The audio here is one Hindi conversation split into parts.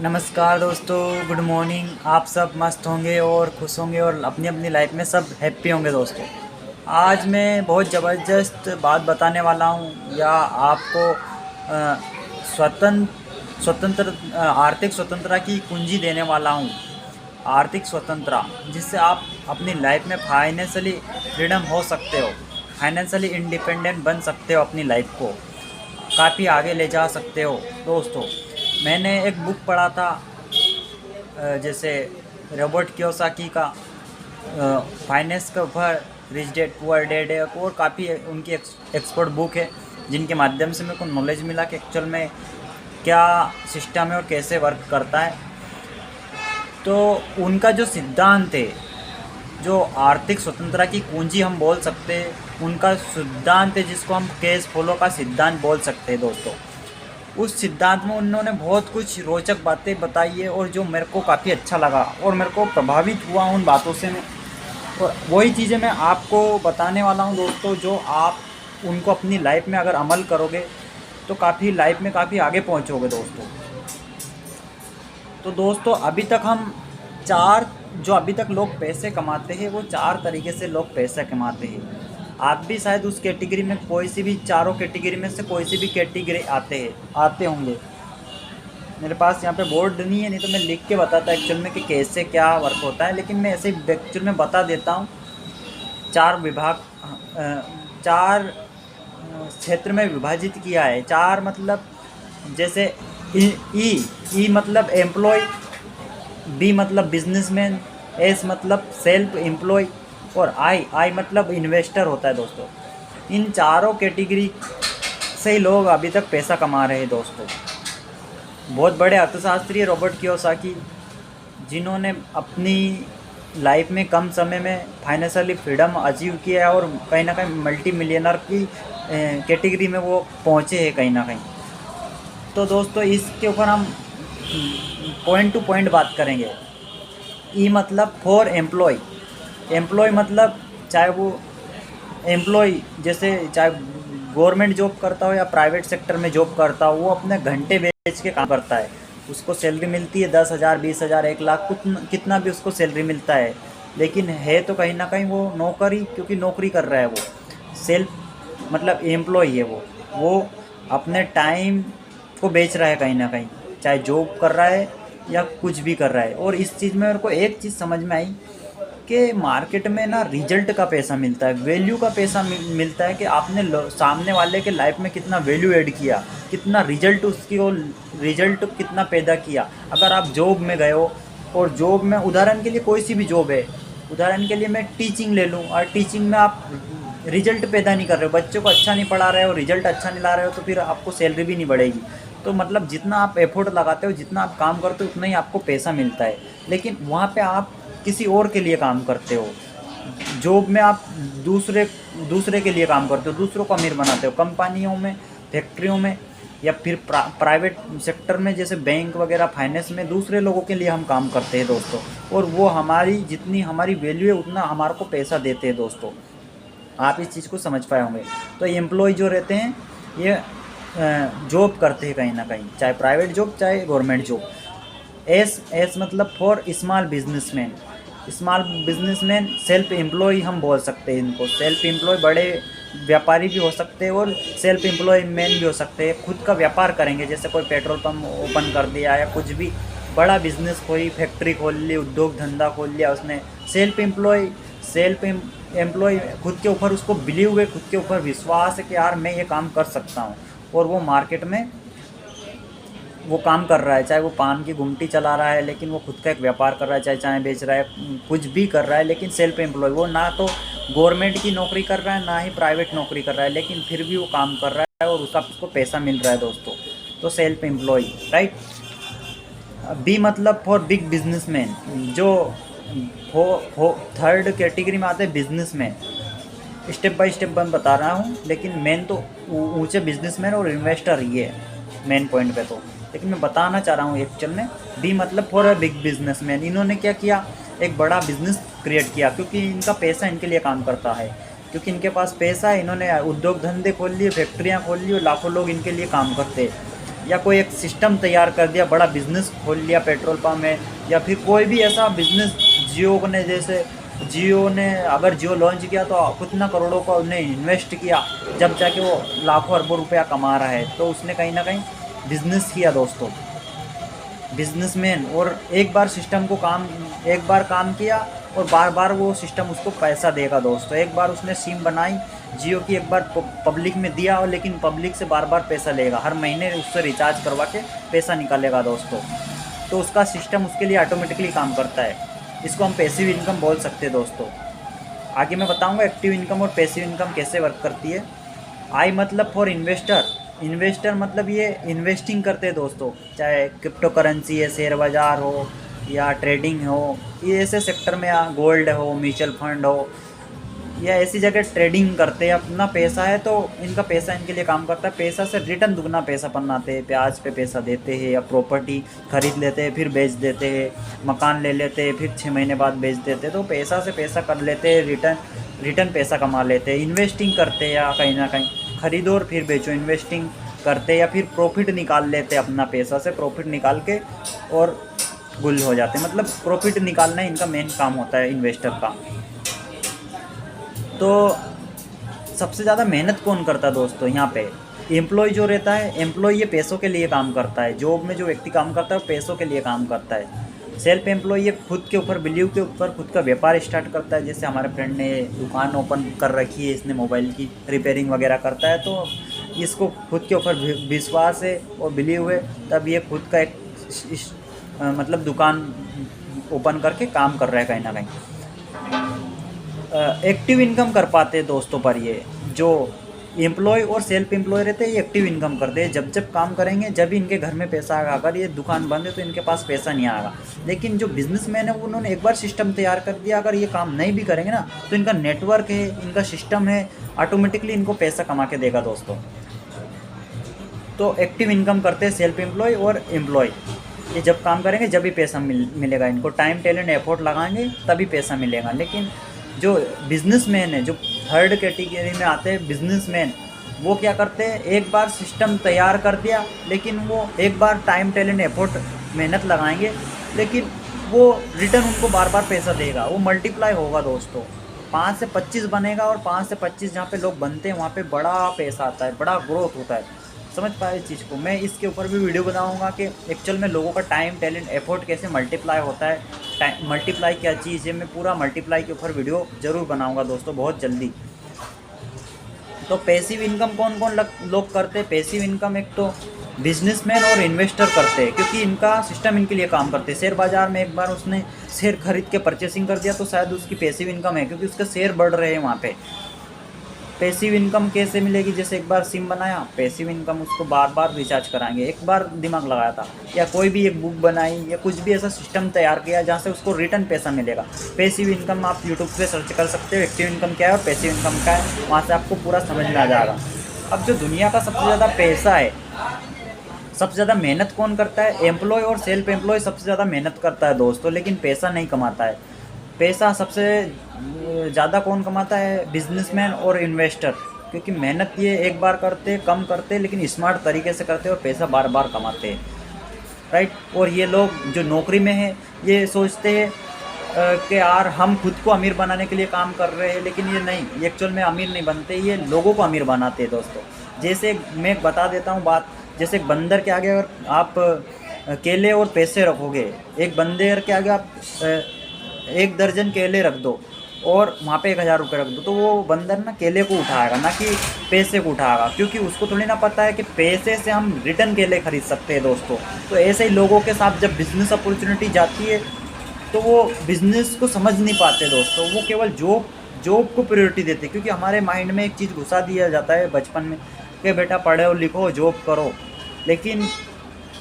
नमस्कार दोस्तों, गुड मॉर्निंग। आप सब मस्त होंगे और खुश होंगे और अपनी अपनी लाइफ में सब हैप्पी होंगे दोस्तों। आज मैं बहुत ज़बरदस्त बात बताने वाला हूँ या आपको स्वतंत्र आर्थिक स्वतंत्रता की कुंजी देने वाला हूँ। आर्थिक स्वतंत्रता जिससे आप अपनी लाइफ में फाइनेंशियली फ्रीडम हो सकते हो, फाइनेंशियली इंडिपेंडेंट बन सकते हो, अपनी लाइफ को काफ़ी आगे ले जा सकते हो दोस्तों। मैंने एक बुक पढ़ा था, जैसे रॉबर्ट कियोसाकी का फाइनेंस के ऊपर, रिच डैड पुअर डैड है, और काफ़ी उनकी एक्सपर्ट बुक है जिनके माध्यम से मेरे को नॉलेज मिला कि एक्चुअल में क्या सिस्टम है और कैसे वर्क करता है। तो उनका जो सिद्धांत है, जो आर्थिक स्वतंत्रता की कुंजी हम बोल सकते हैं, उनका सिद्धांत है जिसको हम कैश फ्लो का सिद्धांत बोल सकते हैं दोस्तों। उस सिद्धांत में उन्होंने बहुत कुछ रोचक बातें बताई है और जो मेरे को काफ़ी अच्छा लगा और मेरे को प्रभावित हुआ उन बातों से मैं, और वही चीज़ें मैं आपको बताने वाला हूं दोस्तों। जो आप उनको अपनी लाइफ में अगर अमल करोगे तो काफ़ी लाइफ में काफ़ी आगे पहुंचोगे दोस्तों। तो दोस्तों अभी तक लोग पैसे कमाते हैं, वो 4 तरीके से लोग पैसे कमाते हैं। आप भी शायद उस कैटेगरी में, कोई सी भी चारों कैटेगरी में से कोई सी भी कैटेगरी आते होंगे। मेरे पास यहाँ पे बोर्ड नहीं है, नहीं तो मैं लिख के बताता एक्चुअल में कि कैसे क्या वर्क होता है, लेकिन मैं ऐसे एक्चुअल में बता देता हूँ। 4 विभाग, 4 क्षेत्र में विभाजित किया है। 4 मतलब जैसे ई मतलब एम्प्लॉय, बी मतलब बिजनेसमैन, एस मतलब सेल्फ एम्प्लॉय, और आई मतलब इन्वेस्टर होता है दोस्तों। इन चारों कैटेगरी से ही लोग अभी तक पैसा कमा रहे हैं दोस्तों। बहुत बड़े अर्थशास्त्री रॉबर्ट कियोसाकी, जिन्होंने अपनी लाइफ में कम समय में फाइनेंशियली फ्रीडम अचीव किया है और कहीं ना कहीं मल्टी मिलियनर की कैटेगरी में वो पहुँचे हैं कहीं ना कहीं। तो दोस्तों इसके ऊपर हम पॉइंट टू पॉइंट बात करेंगे। ई मतलब फॉर एम्प्लॉय। एम्प्लॉय मतलब चाहे वो एम्प्लॉय, जैसे चाहे गवर्नमेंट जॉब करता हो या प्राइवेट सेक्टर में जॉब करता हो, वो अपने घंटे बेच के काम करता है। उसको सैलरी मिलती है 10,000, 20,000, 1 लाख, कितना भी उसको सैलरी मिलता है, लेकिन है तो कहीं ना कहीं वो नौकरी, क्योंकि नौकरी कर रहा है वो। सेल्फ मतलब एम्प्लॉय है वो अपने टाइम को बेच रहा है कहीं ना कहीं, चाहे जॉब कर रहा है या कुछ भी कर रहा है। और इस चीज़ में मेरे को एक चीज़ समझ में आई कि मार्केट में ना रिजल्ट का पैसा मिलता है, वैल्यू का पैसा मिलता है कि आपने सामने वाले के लाइफ में कितना वैल्यू ऐड किया, कितना रिजल्ट उसकी, वो रिजल्ट कितना पैदा किया। अगर आप जॉब में गए हो और जॉब में, उदाहरण के लिए कोई सी भी जॉब है, उदाहरण के लिए मैं टीचिंग ले लूँ, और टीचिंग में आप रिजल्ट पैदा नहीं कर रहे हो, बच्चों को अच्छा नहीं पढ़ा रहे हो, रिजल्ट अच्छा नहीं ला रहे हो, तो फिर आपको सैलरी भी नहीं बढ़ेगी। तो मतलब जितना आप एफर्ट लगाते हो, जितना आप काम करते हो, उतना ही आपको पैसा मिलता है। लेकिन वहाँ पे आप किसी और के लिए काम करते हो, जॉब में आप दूसरे के लिए काम करते हो, दूसरों को अमीर बनाते हो, कंपनियों में, फैक्ट्रियों में, या फिर प्राइवेट सेक्टर में, जैसे बैंक वगैरह, फाइनेंस में दूसरे लोगों के लिए हम काम करते हैं दोस्तों। और वो हमारी, जितनी हमारी वैल्यू है उतना हमारे को पैसा देते हैं दोस्तों। आप इस चीज़ को समझ पाए होंगे। तो एम्प्लॉय जो रहते हैं ये जॉब करते हैं कहीं ना कहीं, चाहे प्राइवेट जॉब चाहे गवर्नमेंट जॉब। एस मतलब for small businessman. Small businessman self employ हम बोल सकते हैं इनको। सेल्फ एम्प्लॉय बड़े व्यापारी भी हो सकते हैं और सेल्फ एम्प्लॉय मैन भी हो सकते हैं। खुद का व्यापार करेंगे, जैसे कोई पेट्रोल पंप ओपन कर दिया या कुछ भी बड़ा बिजनेस, कोई फैक्ट्री खोल ली, उद्योग धंधा खोल लिया उसने। सेल्फ एम्प्लॉय खुद के ऊपर, उसको बिलीव है, खुद के ऊपर विश्वास है कि यार मैं ये काम कर सकता हूँ, और वो मार्केट में वो काम कर रहा है। चाहे वो पान की गुमटी चला रहा है, लेकिन वो खुद का एक व्यापार कर रहा है, चाहे चाय बेच रहा है, कुछ भी कर रहा है, लेकिन सेल्फ एम्प्लॉय। वो ना तो गवर्नमेंट की नौकरी कर रहा है, ना ही प्राइवेट नौकरी कर रहा है, लेकिन फिर भी वो काम कर रहा है और उसको पैसा मिल रहा है दोस्तों। तो सेल्फ एम्प्लॉय, राइट। बी मतलब फॉर बिग बिजनेसमैन, जो थर्ड कैटेगरी में आते हैं बिजनेसमैन। स्टेप बाय स्टेप मैं बता रहा हूँ, लेकिन मेन तो ऊंचे बिजनेसमैन और इन्वेस्टर ये है मेन पॉइंट पे तो, लेकिन मैं बताना चाह रहा हूँ एक्चुअल में। बी मतलब फॉर अ बिग बिजनेसमैन, इन्होंने क्या किया, एक बड़ा बिजनेस क्रिएट किया, क्योंकि इनका पैसा इनके लिए काम करता है, क्योंकि इनके पास पैसा है। इन्होंने उद्योग धंधे खोल लिए, फैक्ट्रियाँ खोल ली और लाखों लोग इनके लिए काम करते हैं। या कोई एक सिस्टम तैयार कर दिया, बड़ा बिजनेस खोल लिया पेट्रोल पंप में, या फिर कोई भी ऐसा बिजनेस जियो ने, जैसे जियो ने अगर जियो लॉन्च किया तो कितना करोड़ों का उसने इन्वेस्ट किया, जब जाके वो लाखों अरबों रुपया कमा रहा है, तो उसने कहीं ना कहीं बिजनेस किया दोस्तों, बिजनेसमैन। और एक बार सिस्टम को एक बार काम किया और बार बार वो सिस्टम उसको पैसा देगा दोस्तों। एक बार उसने सिम बनाई जियो की, एक बार पब्लिक में दिया, और लेकिन पब्लिक से बार बार पैसा लेगा, हर महीने उससे रिचार्ज करवा के पैसा निकालेगा दोस्तों। तो उसका सिस्टम उसके लिए ऑटोमेटिकली काम करता है। इसको हम पैसिव इनकम बोल सकते हैं दोस्तों। आगे मैं बताऊंगा एक्टिव इनकम और पैसिव इनकम कैसे वर्क करती है। आई मतलब फॉर इन्वेस्टर, इन्वेस्टर मतलब ये इन्वेस्टिंग करते हैं दोस्तों, चाहे क्रिप्टो करेंसी है, शेयर बाज़ार हो या ट्रेडिंग हो, ये ऐसे सेक्टर में, गोल्ड हो, म्यूचुअल फंड हो, या ऐसी जगह ट्रेडिंग करते हैं। अपना पैसा है तो इनका पैसा इनके लिए काम करता है, पैसा से रिटर्न दुगना पैसा बनाते हैं, ब्याज पे पैसा देते हैं, या प्रॉपर्टी खरीद लेते हैं फिर बेच देते हैं, मकान ले लेते हैं फिर 6 महीने बाद बेच देते हैं, तो पैसा से पैसा कर लेते हैं, रिटर्न पैसा कमा लेते हैं। इन्वेस्टिंग करते हैं, या कहीं ना कहीं खरीदो और फिर बेचो, इन्वेस्टिंग करते हैं, या फिर प्रॉफिट निकाल लेते हैं अपना पैसा से, प्रॉफिट निकाल के और गुल हो जाते हैं। मतलब प्रॉफिट निकालना इनका मेन काम होता है इन्वेस्टर का। तो सबसे ज़्यादा मेहनत कौन करता है दोस्तों यहाँ पे? एम्प्लॉय जो रहता है, एम्प्लॉय ये पैसों के लिए काम करता है। जॉब में जो व्यक्ति काम करता है वो पैसों के लिए काम करता है। सेल्फ एम्प्लॉय ये खुद के ऊपर, बिलीव के ऊपर खुद का व्यापार स्टार्ट करता है। जैसे हमारे फ्रेंड ने दुकान ओपन कर रखी है, इसने मोबाइल की रिपेयरिंग वगैरह करता है, तो इसको खुद के ऊपर विश्वास है और बिलीव है, तब ये खुद का एक मतलब दुकान ओपन करके काम कर रहा है कहीं ना कहीं। एक्टिव इनकम कर पाते हैं दोस्तों। पर ये जो एम्प्लॉय और सेल्फ एम्प्लॉय रहते हैं ये एक्टिव इनकम करते हैं, जब जब काम करेंगे जब ही इनके घर में पैसा आएगा। अगर ये दुकान बंद है तो इनके पास पैसा नहीं आएगा। लेकिन जो बिजनेसमैन है उन्होंने एक बार सिस्टम तैयार कर दिया, अगर ये काम नहीं भी करेंगे ना तो इनका नेटवर्क है, इनका सिस्टम है, ऑटोमेटिकली इनको पैसा कमा के देगा दोस्तों। तो एक्टिव इनकम करते हैं सेल्फ एम्प्लॉय और एम्प्लॉय। ये जब काम करेंगे जब भी पैसा मिलेगा इनको, टाइम टैलेंट एफर्ट लगाएंगे तभी पैसा मिलेगा। लेकिन जो बिजनेसमैन है, जो थर्ड कैटेगरी में आते हैं बिजनेसमैन, वो क्या करते हैं, एक बार सिस्टम तैयार कर दिया, लेकिन वो एक बार टाइम टैलेंट एफर्ट मेहनत लगाएंगे, लेकिन वो रिटर्न उनको बार बार पैसा देगा, वो मल्टीप्लाई होगा दोस्तों। 5 से 25 बनेगा, और 5 से 25 जहाँ पे लोग बनते हैं वहाँ पे बड़ा पैसा आता है, बड़ा ग्रोथ होता है। समझ पाए इस चीज़ को? मैं इसके ऊपर भी वीडियो बनाऊंगा कि एक्चुअल में लोगों का टाइम टैलेंट एफर्ट कैसे मल्टीप्लाई होता है, मल्टीप्लाई क्या चीज़ है। मैं पूरा मल्टीप्लाई के ऊपर वीडियो ज़रूर बनाऊंगा दोस्तों बहुत जल्दी। तो पैसिव इनकम कौन कौन लोग करते हैं? पैसिव इनकम एक तो बिजनेसमैन और इन्वेस्टर करते हैं, क्योंकि इनका सिस्टम इनके लिए काम करते हैं। शेयर बाज़ार में एक बार उसने शेयर खरीद के परचेसिंग कर दिया तो शायद उसकी पैसिव इनकम है, क्योंकि उसके शेयर बढ़ रहे हैं वहाँ पे। पैसिव इनकम कैसे मिलेगी? जैसे एक बार सिम बनाया, पैसिव इनकम उसको बार बार रिचार्ज कराएंगे। एक बार दिमाग लगाया था, या कोई भी एक बुक बनाई, या कुछ भी ऐसा सिस्टम तैयार किया जहाँ से उसको रिटर्न पैसा मिलेगा। पैसिव इनकम आप यूट्यूब पे सर्च कर सकते हो, एक्टिव इनकम क्या है और पैसिव इनकम क्या है, वहाँ से आपको पूरा समझ में आ जाएगा। अब जो दुनिया का सबसे ज़्यादा पैसा है, सबसे ज़्यादा मेहनत कौन करता है? एम्प्लॉय और सेल्फ एम्प्लॉय सबसे ज़्यादा मेहनत करता है दोस्तों, लेकिन पैसा नहीं कमाता है। पैसा सबसे ज़्यादा कौन कमाता है? बिजनेसमैन और इन्वेस्टर, क्योंकि मेहनत ये एक बार करते, कम करते, लेकिन स्मार्ट तरीके से करते और पैसा बार बार कमाते हैं, राइट। और ये लोग जो नौकरी में है ये सोचते हैं कि यार हम खुद को अमीर बनाने के लिए काम कर रहे हैं, लेकिन ये नहीं, ये एक्चुअल में अमीर नहीं बनते, ये लोगों को अमीर बनाते हैं दोस्तों। जैसे मैं बता देता हूँ बात, जैसे एक बंदर के आगे अगर आप केले और पैसे रखोगे, एक बंदर के आगे आप 1 दर्जन केले रख दो और वहाँ पे 1000 रुपये रख दो, तो वो बंदर ना केले को उठाएगा, ना कि पैसे को उठाएगा, क्योंकि उसको थोड़ी ना पता है कि पैसे से हम रिटर्न केले खरीद सकते हैं दोस्तों। तो ऐसे ही लोगों के साथ जब बिज़नेस अपॉर्चुनिटी जाती है तो वो बिज़नेस को समझ नहीं पाते दोस्तों, वो केवल जॉब को प्रायोरिटी देते, क्योंकि हमारे माइंड में एक चीज़ घुसा दिया जाता है बचपन में कि बेटा पढ़ो लिखो जॉब करो। लेकिन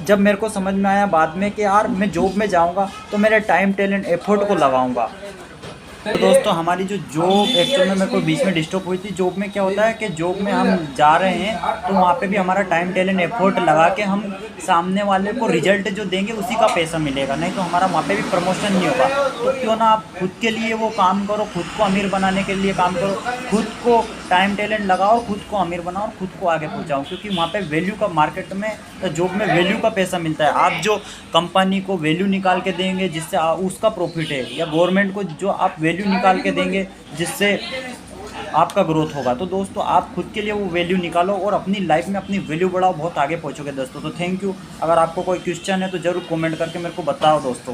जब मेरे को समझ में आया बाद में कि यार मैं जॉब में जाऊंगा तो मेरे टाइम टैलेंट एफर्ट को लगाऊंगा, तो दोस्तों हमारी जो जॉब एक्चुअल में मेरे को बीच में डिस्टर्ब हुई थी। जॉब में क्या होता है कि जॉब में हम जा रहे हैं तो वहाँ पे भी हमारा टाइम टैलेंट एफर्ट लगा के हम सामने वाले को रिजल्ट जो देंगे उसी का पैसा मिलेगा, नहीं तो हमारा वहाँ पे भी प्रमोशन नहीं होगा। तो क्यों ना आप खुद के लिए वो काम करो, खुद को अमीर बनाने के लिए काम करो, खुद को टाइम टैलेंट लगाओ, खुद को अमीर बनाओ और खुद को आगे पहुँचाओ, क्योंकि वहाँ पे वैल्यू का मार्केट में जॉब में वैल्यू का पैसा मिलता है। आप जो कंपनी को वैल्यू निकाल के देंगे जिससे उसका प्रॉफिट है, या गवर्नमेंट को जो आप वैल्यू निकाल के देंगे जिससे आपका ग्रोथ होगा। तो दोस्तों आप खुद के लिए वो वैल्यू निकालो और अपनी लाइफ में अपनी वैल्यू बढ़ाओ, बहुत आगे पहुंचोगे दोस्तों। तो थैंक यू। अगर आपको कोई क्वेश्चन है तो ज़रूर कमेंट करके मेरे को बताओ दोस्तों।